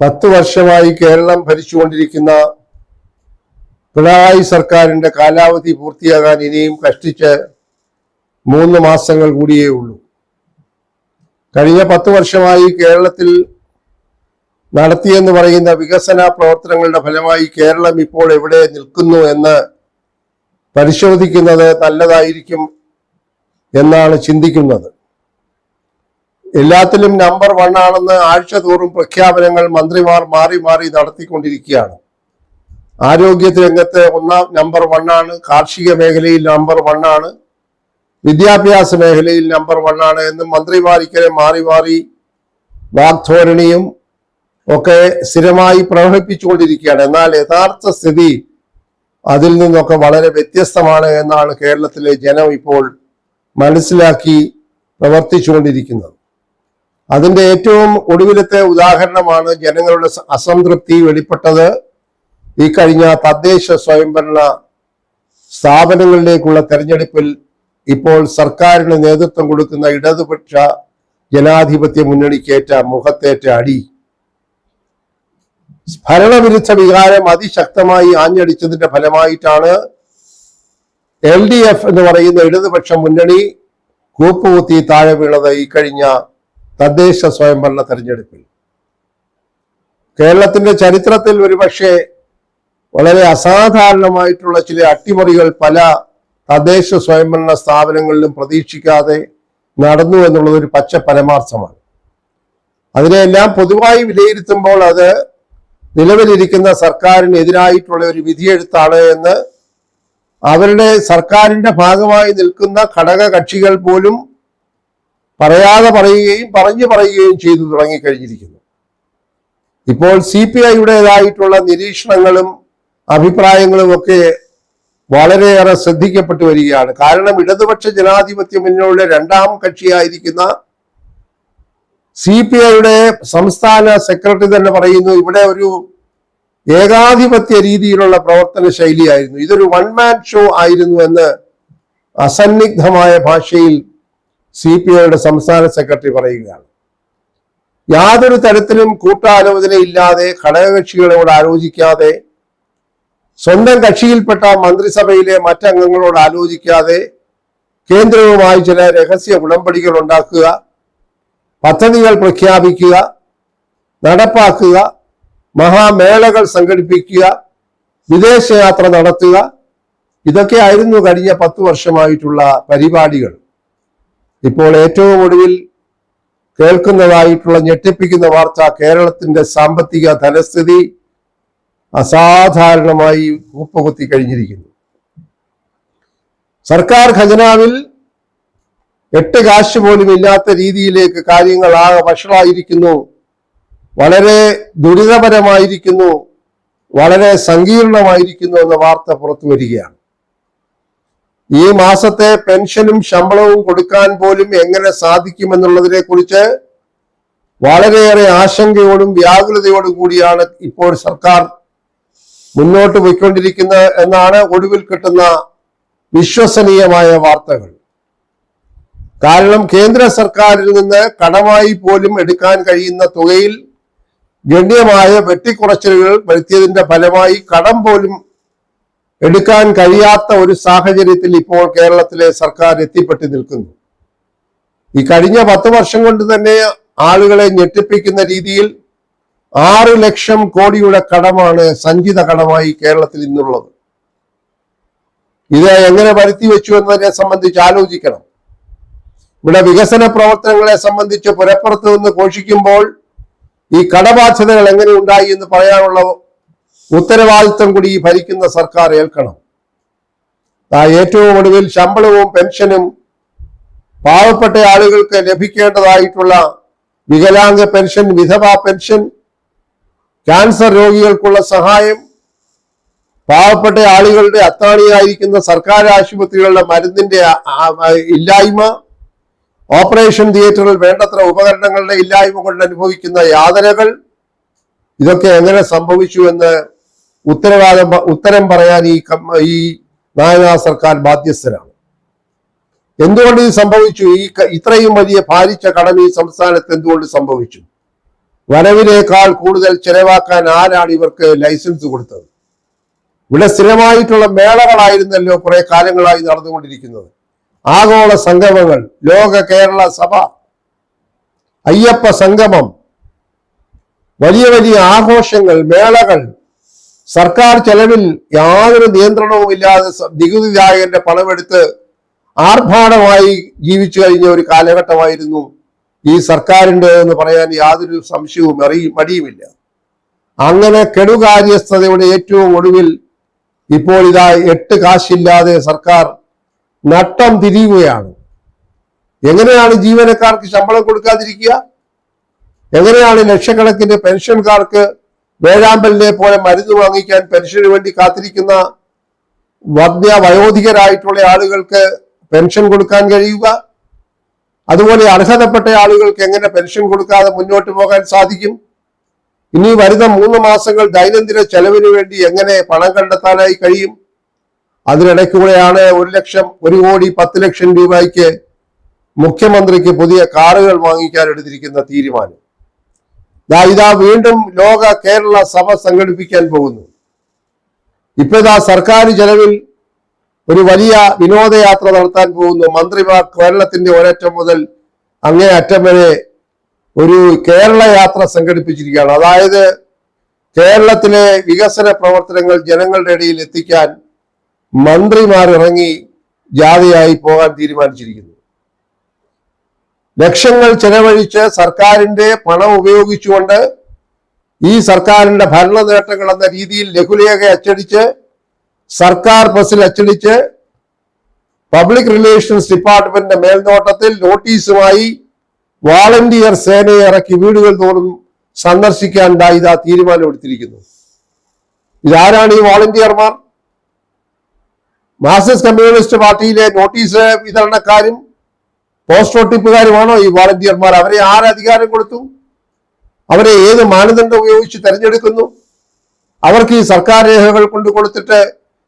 10 വർഷമായി കേരളം ഭരിച്ചുകൊണ്ടിരിക്കുന്ന പിണറായി സർക്കാരിന്റെ കാലാവധി പൂർത്തിയാകാൻ ഇനിയും കഷ്ടിച്ച് 3 മാസങ്ങൾ കൂടിയേ ഉള്ളൂ. കഴിഞ്ഞ 10 വർഷമായി കേരളത്തിൽ നടത്തിയെന്ന് പറയുന്ന വികസന പ്രവർത്തനങ്ങളുടെ ഫലമായി കേരളം ഇപ്പോൾ എവിടെ നിൽക്കുന്നു എന്ന് പരിശോധിക്കുന്നത് നല്ലതായിരിക്കും എന്നാണ് ചിന്തിക്കുന്നത്. എല്ലാത്തിലും നമ്പർ 1 ആണെന്ന് ആഴ്ച തോറും പ്രഖ്യാപനങ്ങൾ മന്ത്രിമാർ മാറി മാറി നടത്തിക്കൊണ്ടിരിക്കുകയാണ്. ആരോഗ്യ രംഗത്ത് നമ്പർ 1 ആണ്, കാർഷിക മേഖലയിൽ നമ്പർ 1 ആണ്, വിദ്യാഭ്യാസ മേഖലയിൽ നമ്പർ 1 ആണ് എന്ന് മന്ത്രിമാർ ഇങ്ങനെ മാറി മാറി വാഗ്ധോരണിയും ഒക്കെ സ്ഥിരമായി പ്രകടിപ്പിച്ചുകൊണ്ടിരിക്കുകയാണ്. എന്നാൽ യഥാർത്ഥ സ്ഥിതി അതിൽ നിന്നൊക്കെ വളരെ വ്യത്യസ്തമാണ് എന്നാണ് കേരളത്തിലെ ജനം ഇപ്പോൾ മനസ്സിലാക്കി പ്രവർത്തിച്ചുകൊണ്ടിരിക്കുന്നത്. അതിന്റെ ഏറ്റവും ഒടുവിലത്തെ ഉദാഹരണമാണ് ജനങ്ങളുടെ അസംതൃപ്തി വെളിപ്പെട്ടത് ഈ കഴിഞ്ഞ തദ്ദേശ സ്വയംഭരണ സ്ഥാപനങ്ങളിലേക്കുള്ള തെരഞ്ഞെടുപ്പിൽ ഇപ്പോൾ സർക്കാരിന് നേതൃത്വം കൊടുക്കുന്ന ഇടതുപക്ഷ ജനാധിപത്യ മുന്നണിക്കേറ്റ മുഖത്തേറ്റ അടി. ഭരണവിരുദ്ധ വികാരം അതിശക്തമായി ആഞ്ഞടിച്ചതിന്റെ ഫലമായിട്ടാണ് LDF എന്ന് പറയുന്ന ഇടതുപക്ഷ മുന്നണി കൂപ്പുകുത്തി താഴെ വീണത് ഈ കഴിഞ്ഞ തദ്ദേശ സ്വയംഭരണ തെരഞ്ഞെടുപ്പിൽ. കേരളത്തിന്റെ ചരിത്രത്തിൽ ഒരുപക്ഷെ വളരെ അസാധാരണമായിട്ടുള്ള ചില അട്ടിമറികൾ പല തദ്ദേശ സ്വയംഭരണ സ്ഥാപനങ്ങളിലും പ്രതീക്ഷിക്കാതെ നടന്നു എന്നുള്ളത് ഒരു പച്ച പരമാർത്ഥമാണ്. അതിനെല്ലാം പൊതുവായി വിലയിരുത്തുമ്പോൾ അത് നിലവിലിരിക്കുന്ന സർക്കാരിനെതിരായിട്ടുള്ള ഒരു വിധിയെഴുത്താണ് എന്ന് അവരുടെ സർക്കാരിന്റെ ഭാഗമായി നിൽക്കുന്ന ഘടക കക്ഷികൾ പോലും പറയാതെ പറയുകയും പറയുകയും ചെയ്തു തുടങ്ങിക്കഴിഞ്ഞിരിക്കുന്നു. ഇപ്പോൾ CPIയുടേതായിട്ടുള്ള നിരീക്ഷണങ്ങളും അഭിപ്രായങ്ങളും ഒക്കെ വളരെയേറെ ശ്രദ്ധിക്കപ്പെട്ടു വരികയാണ്. കാരണം ഇടതുപക്ഷ ജനാധിപത്യ മുന്നണിയുടെ 2ാം കക്ഷിയായിരിക്കുന്ന CPIയുടെ സംസ്ഥാന സെക്രട്ടറി തന്നെ പറയുന്നു, ഇവിടെ ഒരു ഏകാധിപത്യ രീതിയിലുള്ള പ്രവർത്തന ശൈലിയായിരുന്നു, ഇതൊരു 1 മാൻ ഷോ ആയിരുന്നു എന്ന് അസന്നിഗ്ധമായ ഭാഷയിൽ CPIയുടെ സംസ്ഥാന സെക്രട്ടറി പറയുകയാണ്. യാതൊരു തരത്തിലും കൂട്ടാലോചനയില്ലാതെ, ഘടകകക്ഷികളോട് ആലോചിക്കാതെ, സ്വന്തം കക്ഷിയിൽപ്പെട്ട മന്ത്രിസഭയിലെ മറ്റംഗങ്ങളോട് ആലോചിക്കാതെ കേന്ദ്രവുമായി ചില രഹസ്യ ഉടമ്പടികൾ ഉണ്ടാക്കുക, പദ്ധതികൾ പ്രഖ്യാപിക്കുക, നടപ്പാക്കുക, മഹാമേളകൾ സംഘടിപ്പിക്കുക, വിദേശയാത്ര നടത്തുക, ഇതൊക്കെയായിരുന്നു കഴിഞ്ഞ 10 വർഷമായിട്ടുള്ള പരിപാടികൾ. ഇപ്പോൾ ഏറ്റവും ഒടുവിൽ കേൾക്കുന്നതായിട്ടുള്ള ഞെട്ടിപ്പിക്കുന്ന വാർത്ത, കേരളത്തിന്റെ സാമ്പത്തിക ധനസ്ഥിതി അസാധാരണമായി കൂപ്പുകുത്തി കഴിഞ്ഞിരിക്കുന്നു. സർക്കാർ ഖജനാവിൽ 8 കാശ് പോലും ഇല്ലാത്ത രീതിയിലേക്ക് കാര്യങ്ങൾ ആകെ വഷളായിരിക്കുന്നു, വളരെ ദുരിതപരമായിരിക്കുന്നു, വളരെ സങ്കീർണമായിരിക്കുന്നു എന്ന വാർത്ത പുറത്തു വരികയാണ്. ഈ മാസത്തെ പെൻഷനും ശമ്പളവും കൊടുക്കാൻ പോലും എങ്ങനെ സാധിക്കുമെന്നുള്ളതിനെ കുറിച്ച് വളരെയേറെ ആശങ്കയോടും വ്യാകുലതയോടും കൂടിയാണ് ഇപ്പോൾ സർക്കാർ മുന്നോട്ട് പോയിക്കൊണ്ടിരിക്കുന്നത് എന്നാണ് ഒടുവിൽ കിട്ടുന്ന വിശ്വസനീയമായ വാർത്തകൾ. കാരണം കേന്ദ്ര സർക്കാരിൽ നിന്ന് കടമായി പോലും എടുക്കാൻ കഴിയുന്ന തുകയിൽ ഗണ്യമായ വെട്ടിക്കുറച്ചിലുകൾ വരുത്തിയതിന്റെ ഫലമായി കടം പോലും എടുക്കാൻ കഴിയാത്ത ഒരു സാഹചര്യത്തിൽ ഇപ്പോൾ കേരളത്തിലെ സർക്കാർ എത്തിപ്പെട്ട് നിൽക്കുന്നു. ഈ കഴിഞ്ഞ 10 വർഷം കൊണ്ട് തന്നെ ആളുകളെ ഞെട്ടിപ്പിക്കുന്ന രീതിയിൽ 6 ലക്ഷം കോടിയുടെ കടമാണ് സഞ്ചിത കടമായി കേരളത്തിൽ ഇന്നുള്ളത്. ഇത് എങ്ങനെ വരുത്തി വെച്ചു എന്നതിനെ സംബന്ധിച്ച് ആലോചിക്കണം. ഇവിടെ വികസന പ്രവർത്തനങ്ങളെ സംബന്ധിച്ച് പുരപ്പുറത്ത് നിന്ന് ഘോഷിക്കുമ്പോൾ ഈ കടബാധ്യതകൾ എങ്ങനെ ഉണ്ടായി എന്ന് പറയാനുള്ള ഉത്തരവാദിത്വം കൂടി ഈ ഭരിക്കുന്ന സർക്കാർ ഏൽക്കണം. ഏറ്റവും ഒടുവിൽ ശമ്പളവും പെൻഷനും, പാവപ്പെട്ട ആളുകൾക്ക് ലഭിക്കേണ്ടതായിട്ടുള്ള വികലാംഗ പെൻഷൻ, വിധവാ പെൻഷൻ, ക്യാൻസർ രോഗികൾക്കുള്ള സഹായം, പാവപ്പെട്ട ആളുകളുടെ അത്താണിയായിരിക്കുന്ന സർക്കാർ ആശുപത്രികളുടെ മരുന്നിന്റെ ഇല്ലായ്മ, ഓപ്പറേഷൻ തിയേറ്ററിൽ വേണ്ടത്ര ഉപകരണങ്ങളുടെ ഇല്ലായ്മ കൊണ്ട് അനുഭവിക്കുന്ന യാതനകൾ, ഇതൊക്കെ എങ്ങനെ സംഭവിച്ചു എന്ന് ഉത്തരം പറയാൻ ഈ നായനാ സർക്കാർ ബാധ്യസ്ഥരാണ്. എന്തുകൊണ്ട് ഇത് സംഭവിച്ചു? ഇത്രയും വലിയ ഭാരിച്ച കടം ഈ സംസ്ഥാനത്ത് എന്തുകൊണ്ട് സംഭവിച്ചു? വരവിനേക്കാൾ കൂടുതൽ ചെലവാക്കാൻ ആരാണ് ഇവർക്ക് ലൈസൻസ് കൊടുത്തത്? ഇവിടെ സ്ഥിരമായിട്ടുള്ള മേളകളായിരുന്നല്ലോ കുറെ കാലങ്ങളായി നടന്നുകൊണ്ടിരിക്കുന്നത്. ആഗോള സംഗമങ്ങൾ, ലോക കേരള സഭ, അയ്യപ്പ സംഗമം, വലിയ വലിയ ആഘോഷങ്ങൾ, മേളകൾ, സർക്കാർ ചെലവിൽ യാതൊരു നിയന്ത്രണവും ഇല്ലാതെ നികുതിദായകന്റെ പണമെടുത്ത് ആർഭാടമായി ജീവിച്ചു കഴിഞ്ഞ ഒരു കാലഘട്ടമായിരുന്നു ഈ സർക്കാരിൻ്റെ എന്ന് പറയാൻ യാതൊരു സംശയവും മടിയുമില്ല. അങ്ങനെ കെടുകാര്യസ്ഥതയുടെ ഏറ്റവും ഒടുവിൽ ഇപ്പോൾ ഇതാ 8 കാശില്ലാതെ സർക്കാർ നട്ടം തിരിയുകയാണ്. എങ്ങനെയാണ് ജീവനക്കാർക്ക് ശമ്പളം കൊടുക്കാതിരിക്കുക? എങ്ങനെയാണ് ലക്ഷക്കണക്കിന് പെൻഷൻകാർക്ക് വേഴാമ്പലിനെ പോലെ മരുന്ന് വാങ്ങിക്കാൻ പെൻഷന് വേണ്ടി കാത്തിരിക്കുന്ന വയോധികരായിട്ടുള്ള ആളുകൾക്ക് പെൻഷൻ കൊടുക്കാൻ കഴിയുക? അതുപോലെ അർഹതപ്പെട്ട ആളുകൾക്ക് എങ്ങനെ പെൻഷൻ കൊടുക്കാതെ മുന്നോട്ട് പോകാൻ സാധിക്കും? ഇനി വരുന്ന 3 മാസങ്ങൾ ദൈനംദിന ചെലവിന് വേണ്ടി എങ്ങനെ പണം കണ്ടെത്താനായി കഴിയും? അതിനിടയ്ക്കൂടെയാണ് 1 ലക്ഷം 1 കോടി 10 ലക്ഷം രൂപയ്ക്ക് മുഖ്യമന്ത്രിക്ക് പുതിയ കാറുകൾ വാങ്ങിക്കാൻ എടുത്തിരിക്കുന്ന തീരുമാനം. ഇതാ വീണ്ടും ലോക കേരള സഭ സംഘടിപ്പിക്കാൻ പോകുന്നു. ഇതാ സർക്കാർ ചെലവിൽ ഒരു വലിയ വിനോദയാത്ര നടത്താൻ പോകുന്നു. മന്ത്രിമാർ കേരളത്തിന്റെ ഒരറ്റം മുതൽ അങ്ങേ അറ്റം വരെ ഒരു കേരള യാത്ര സംഘടിപ്പിച്ചിരിക്കുകയാണ്. അതായത് കേരളത്തിലെ വികസന പ്രവർത്തനങ്ങൾ ജനങ്ങളുടെ ഇടയിൽ എത്തിക്കാൻ മന്ത്രിമാർ ഇറങ്ങി ജാഥയായി പോകാൻ തീരുമാനിച്ചിരിക്കുന്നു. ലക്ഷങ്ങൾ ചെലവഴിച്ച് സർക്കാരിന്റെ പണം ഉപയോഗിച്ചുകൊണ്ട് ഈ സർക്കാരിന്റെ ഭരണ നേട്ടങ്ങൾ എന്ന രീതിയിൽ ലഘുലേഖ അച്ചടിച്ച് സർക്കാർ പ്രസിൽ അച്ചടിച്ച് പബ്ലിക് റിലേഷൻസ് ഡിപ്പാർട്ട്മെന്റിന്റെ മേൽനോട്ടത്തിൽ നോട്ടീസുമായി വാളണ്ടിയർ സേനയെ ഇറക്കി വീടുകൾ തോറും സന്ദർശിക്കാൻ ഇതാ തീരുമാനമെടുത്തിരിക്കുന്നു. ഇതാരാണ് ഈ വാളണ്ടിയർമാർ? മാർക്സിസ്റ്റ് കമ്മ്യൂണിസ്റ്റ് പാർട്ടിയിലെ നോട്ടീസ് വിതരണക്കാരും പോസ്റ്റ് ഒട്ടിപ്പുകാരുമാണോ ഈ വാളണ്ടിയർമാർ? അവരെ ആരധികാരം കൊടുത്തു? അവരെ ഏത് മാനദണ്ഡം ഉപയോഗിച്ച് തെരഞ്ഞെടുക്കുന്നു? അവർക്ക് ഈ സർക്കാർ രേഖകൾ കൊണ്ട് കൊടുത്തിട്ട്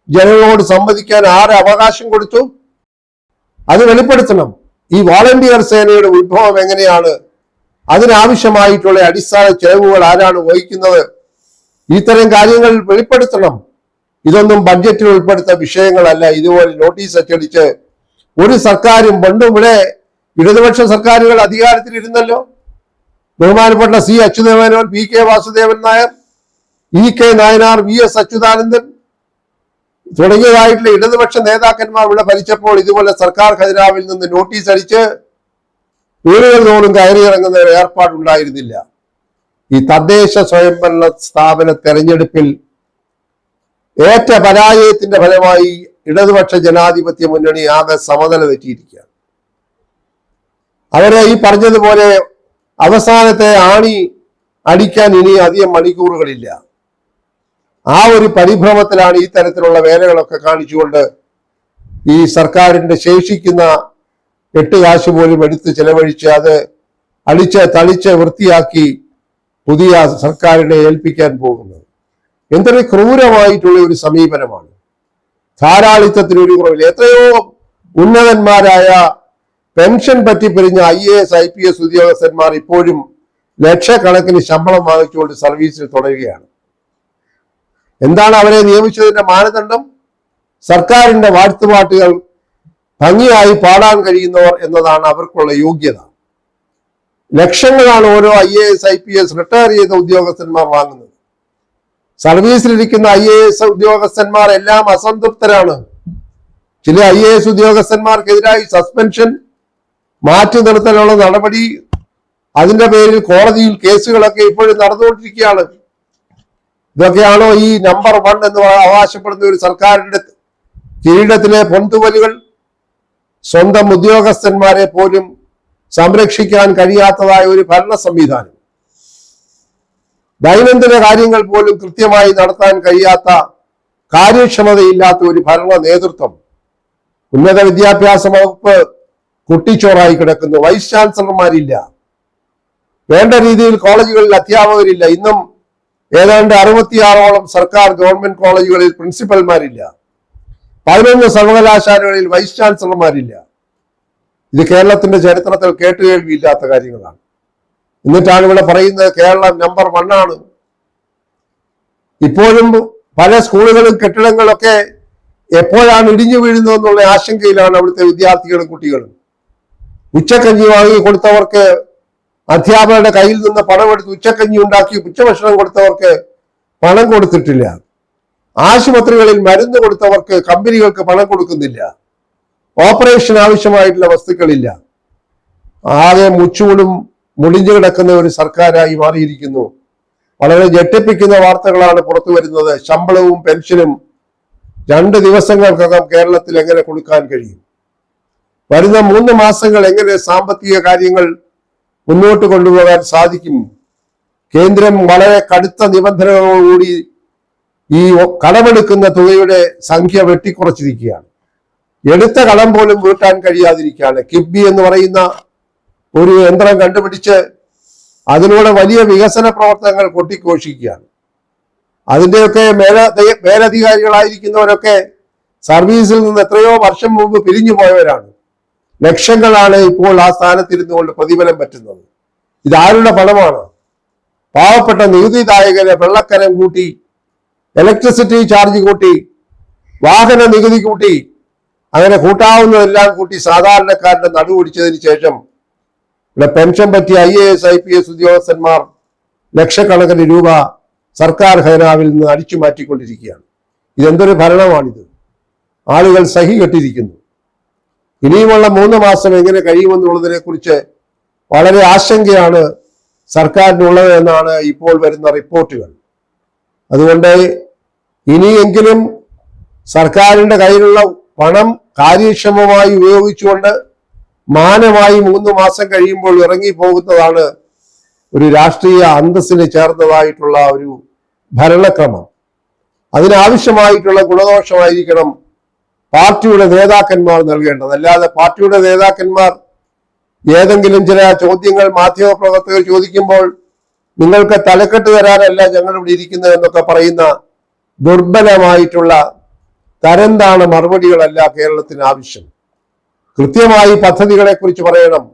ജനങ്ങളോട് സംവദിക്കാൻ ആര് അവകാശം കൊടുത്തു? അത് വെളിപ്പെടുത്തണം. ഈ വാളണ്ടിയർ സേനയുടെ ഉത്ഭവം എങ്ങനെയാണ്? അതിനാവശ്യമായിട്ടുള്ള അടിസ്ഥാന ചെലവുകൾ ആരാണ് വഹിക്കുന്നത്? ഇത്തരം കാര്യങ്ങൾ വെളിപ്പെടുത്തണം. ഇതൊന്നും ബഡ്ജറ്റിൽ ഉൾപ്പെടുത്ത വിഷയങ്ങളല്ല. ഇതുപോലെ നോട്ടീസ് അച്ചടിച്ച് ഒരു സർക്കാരും പണ്ടും ഇവിടെ ഇടതുപക്ഷ സർക്കാരുകൾ അധികാരത്തിലിരുന്നല്ലോ. ബഹുമാനപ്പെട്ട C Achutha Menon, P K Vasudevan Nair, E K Nayanar, V S Achuthanandan തുടങ്ങിയതായിട്ടുള്ള ഇടതുപക്ഷ നേതാക്കന്മാർ ഇവിടെ ഭരിച്ചപ്പോൾ ഇതുപോലെ സർക്കാർ ഖജനാവിൽ നിന്ന് നോട്ടീസ് അടിച്ച് വീടുകൾ തോറും കയറിയിറങ്ങുന്ന ഒരു ഏർപ്പാടുണ്ടായിരുന്നില്ല. ഈ തദ്ദേശ സ്വയംഭരണ സ്ഥാപന തെരഞ്ഞെടുപ്പിൽ ഏറ്റ പരാജയത്തിന്റെ ഫലമായി ഇടതുപക്ഷ ജനാധിപത്യ മുന്നണി ആകെ സമനില തെറ്റിയിരിക്കുകയാണ്. അവരെ ഈ പറഞ്ഞതുപോലെ അവസാനത്തെ ആണി അടിക്കാൻ ഇനി അധികം മണിക്കൂറുകളില്ല. ആ ഒരു പരിഭ്രമത്തിലാണ് ഈ തരത്തിലുള്ള വേലകളൊക്കെ കാണിച്ചുകൊണ്ട് ഈ സർക്കാരിന്റെ ശേഷിക്കുന്ന 8 കാശ് പോലും എടുത്ത് ചെലവഴിച്ച് അത് തളിച്ച് വൃത്തിയാക്കി പുതിയ സർക്കാരിനെ ഏൽപ്പിക്കാൻ പോകുന്നത്. എന്തൊരു ക്രൂരമായിട്ടുള്ള ഒരു സമീപനമാണ്. ധാരാളിത്തത്തിനൊരു കുറവില്ല. എത്രയോ ഉന്നതന്മാരായ പെൻഷൻ പറ്റിപ്പിരിഞ്ഞ IAS IPS ഉദ്യോഗസ്ഥന്മാർ ഇപ്പോഴും ലക്ഷക്കണക്കിന് ശമ്പളം വാങ്ങിച്ചുകൊണ്ട് സർവീസിൽ തുടരുകയാണ്. എന്താണ് അവരെ നിയമിച്ചതിന്റെ മാനദണ്ഡം? സർക്കാരിന്റെ വാഴ്ത്തുപാട്ടുകൾ ഭംഗിയായി പാടാൻ കഴിയുന്നവർ എന്നതാണ് അവർക്കുള്ള യോഗ്യത. ലക്ഷങ്ങളാണ് ഓരോ IAS IPS റിട്ടയർ ചെയ്ത ഉദ്യോഗസ്ഥന്മാർ വാങ്ങുന്നത്. സർവീസിലിരിക്കുന്ന IAS ഉദ്യോഗസ്ഥന്മാർ എല്ലാം അസംതൃപ്തരാണ്. ചില IAS ഉദ്യോഗസ്ഥന്മാർക്കെതിരായി സസ്പെൻഷൻ, മാറ്റി നിർത്തലുള്ള നടപടി, അതിന്റെ പേരിൽ കോടതിയിൽ കേസുകളൊക്കെ ഇപ്പോഴും നടന്നുകൊണ്ടിരിക്കുകയാണ്. ഇതൊക്കെയാണോ ഈ നമ്പർ 1 എന്ന് അവകാശപ്പെടുന്ന ഒരു സർക്കാരിന്റെ കിരീടത്തിലെ പൊൻതുവലുകൾ? സ്വന്തം ഉദ്യോഗസ്ഥന്മാരെ പോലും സംരക്ഷിക്കാൻ കഴിയാത്തതായ ഒരു ഭരണ സംവിധാനം, ദൈനംദിന കാര്യങ്ങൾ പോലും കൃത്യമായി നടത്താൻ കഴിയാത്ത, കാര്യക്ഷമതയില്ലാത്ത ഒരു ഭരണ നേതൃത്വം. ഉന്നത വിദ്യാഭ്യാസ വകുപ്പ് കുട്ടിച്ചോറായി കിടക്കുന്നു. വൈസ് ചാൻസലർമാരില്ല. വേണ്ട രീതിയിൽ കോളേജുകളിൽ അധ്യാപകരില്ല. ഇന്നും ഏതാണ്ട് 66ഓളം സർക്കാർ ഗവൺമെന്റ് കോളേജുകളിൽ പ്രിൻസിപ്പൽമാരില്ല. 11 സർവകലാശാലകളിൽ വൈസ് ചാൻസലർമാരില്ല. ഇത് കേരളത്തിന്റെ ചരിത്രത്തിൽ കേട്ടുകേൾവിയില്ലാത്ത കാര്യങ്ങളാണ്. എന്നിട്ടാണ് ഇവിടെ പറയുന്നത് കേരളം നമ്പർ 1 ആണ്. ഇപ്പോഴും പല സ്കൂളുകളും കെട്ടിടങ്ങളൊക്കെ എപ്പോഴാണ് ഇടിഞ്ഞു വീഴുന്നതെന്നുള്ള ആശങ്കയിലാണ് അവിടുത്തെ വിദ്യാർത്ഥികളും കുട്ടികളും. ഉച്ചക്കഞ്ഞി വാങ്ങി കൊടുത്തവർക്ക് അധ്യാപകരുടെ കയ്യിൽ നിന്ന് പണമെടുത്ത് ഉച്ചക്കഞ്ഞി ഉണ്ടാക്കി ഉച്ചഭക്ഷണം കൊടുത്തവർക്ക് പണം കൊടുത്തിട്ടില്ല. ആശുപത്രികളിൽ മരുന്ന് കൊടുത്തവർക്ക് കമ്പനികൾക്ക് പണം കൊടുക്കുന്നില്ല. ഓപ്പറേഷൻ ആവശ്യമായിട്ടുള്ള വസ്തുക്കളില്ല. ആകെ മുച്ചൂടും മുടിഞ്ഞു കിടക്കുന്ന ഒരു സർക്കാരായി മാറിയിരിക്കുന്നു. വളരെ ഞെട്ടിപ്പിക്കുന്ന വാർത്തകളാണ് പുറത്തു വരുന്നത്. ശമ്പളവും പെൻഷനും 2 ദിവസങ്ങൾക്കകം കേരളത്തിൽ എങ്ങനെ കൊടുക്കാൻ കഴിയും? വരുന്ന 3 മാസങ്ങൾ എങ്ങനെ സാമ്പത്തിക കാര്യങ്ങൾ മുന്നോട്ട് കൊണ്ടുപോകാൻ സാധിക്കും? കേന്ദ്രം വളരെ കടുത്ത നിബന്ധനകളോടുകൂടി ഈ കടമെടുക്കുന്ന തുകയുടെ സംഖ്യ വെട്ടിക്കുറച്ചിരിക്കുകയാണ്. എടുത്ത കടം പോലും വീട്ടാൻ കഴിയാതിരിക്കുകയാണ്. കിഫ്ബി എന്ന് പറയുന്ന ഒരു യന്ത്രം കണ്ടുപിടിച്ച് അതിലൂടെ വലിയ വികസന പ്രവർത്തനങ്ങൾ കൊട്ടിഘോഷിക്കുകയാണ്. അതിൻ്റെയൊക്കെ മേലധികാരികളായിരിക്കുന്നവരൊക്കെ സർവീസിൽ നിന്ന് എത്രയോ വർഷം മുമ്പ് പിരിഞ്ഞു പോയവരാണ്. ലക്ഷങ്ങളാണ് ഇപ്പോൾ ആ സ്ഥാനത്തിരുന്നുകൊണ്ട് പ്രതിഫലം പറ്റുന്നത്. ഇതാരുടെ പണമാണ്? പാവപ്പെട്ട നികുതിദായകരെ വെള്ളക്കരം കൂട്ടി, ഇലക്ട്രിസിറ്റി ചാർജ് കൂട്ടി, വാഹന നികുതി കൂട്ടി, അങ്ങനെ കൂട്ടാവുന്നതെല്ലാം കൂട്ടി സാധാരണക്കാരുടെ നടുവൊടിച്ചതിന് ശേഷം ഇവിടെ പെൻഷൻ പറ്റിയ IAS IPS ഉദ്യോഗസ്ഥന്മാർ ലക്ഷക്കണക്കിന് രൂപ സർക്കാർ ഖജനാവിൽ നിന്ന് അടിച്ചു മാറ്റിക്കൊണ്ടിരിക്കുകയാണ്. ഇതെന്തൊരു ഭരണമാണിത്? ആളുകൾ സഹി കെട്ടിരിക്കുന്നു. ഇനിയുമുള്ള 3 മാസം എങ്ങനെ കഴിയുമെന്നുള്ളതിനെ കുറിച്ച് വളരെ ആശങ്കയാണ് സർക്കാരിനുള്ളത് എന്നാണ് ഇപ്പോൾ വരുന്ന റിപ്പോർട്ടുകൾ. അതുകൊണ്ട് ഇനിയെങ്കിലും സർക്കാരിന്റെ കയ്യിലുള്ള പണം കാര്യക്ഷമമായി ഉപയോഗിച്ചുകൊണ്ട് മാനമായി 3 മാസം കഴിയുമ്പോൾ ഇറങ്ങി പോകുന്നതാണ് ഒരു രാഷ്ട്രീയ അന്തസ്സിന് ചേർന്നതായിട്ടുള്ള ഒരു ഭരണക്രമം. അതിനാവശ്യമായിട്ടുള്ള ഗുണദോഷമായിരിക്കണം പാർട്ടിയുടെ നേതാക്കന്മാർ നൽകേണ്ടത്. അല്ലാതെ പാർട്ടിയുടെ നേതാക്കന്മാർ ഏതെങ്കിലും ചില ചോദ്യങ്ങൾ മാധ്യമപ്രവർത്തകർ ചോദിക്കുമ്പോൾ നിങ്ങൾക്ക് തലക്കെട്ട് തരാനല്ല ഞങ്ങൾ ഇവിടെ ഇരിക്കുന്നത് എന്നൊക്കെ പറയുന്ന ദുർബലമായിട്ടുള്ള തരംതാണ മറുപടികളല്ല കേരളത്തിന് ആവശ്യം. കൃത്യമായി പദ്ധതികളെ കുറിച്ച് പറയണം.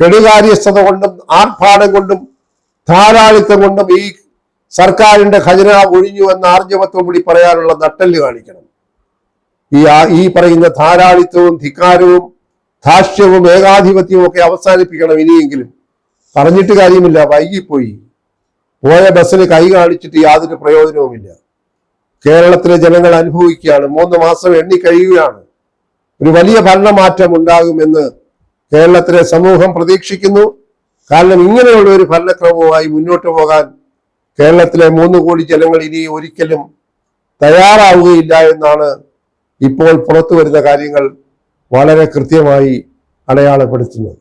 കെടുകാര്യസ്ഥത കൊണ്ടും ആർഭാടം കൊണ്ടും ധാരാളിത്തം കൊണ്ടും ഈ സർക്കാരിന്റെ ഖജനാവ് ഒഴിഞ്ഞു എന്ന ആർജവത്വം കൂടി പറയാനുള്ള നട്ടെല്ല് കാണിക്കണം. ഈ പറയുന്ന ധാരാളിത്തവും ധിക്കാരവും ധാർഷ്ട്യവും ഏകാധിപത്യവും ഒക്കെ അവസാനിപ്പിക്കണം. ഇനിയെങ്കിലും പറഞ്ഞിട്ട് കാര്യമില്ല, വൈകിപ്പോയി. പോയ ബസ്സിന് കൈ കാണിച്ചിട്ട് യാതൊരു പ്രയോജനവുമില്ല. കേരളത്തിലെ ജനങ്ങൾ അനുഭവിക്കുകയാണ്. 3 മാസം എണ്ണിക്കഴിയുകയാണ്. ഒരു വലിയ ഭരണമാറ്റം ഉണ്ടാകുമെന്ന് കേരളത്തിലെ സമൂഹം പ്രതീക്ഷിക്കുന്നു. കാരണം ഇങ്ങനെയുള്ള ഒരു ഭരണക്രമവുമായി മുന്നോട്ട് പോകാൻ കേരളത്തിലെ 3 കോടി ജനങ്ങൾ ഇനി ഒരിക്കലും തയ്യാറാവുകയില്ല എന്നാണ് ഇപ്പോൾ പുറത്തു വരുന്ന കാര്യങ്ങൾ വളരെ കൃത്യമായി അടയാളപ്പെടുത്തുന്നത്.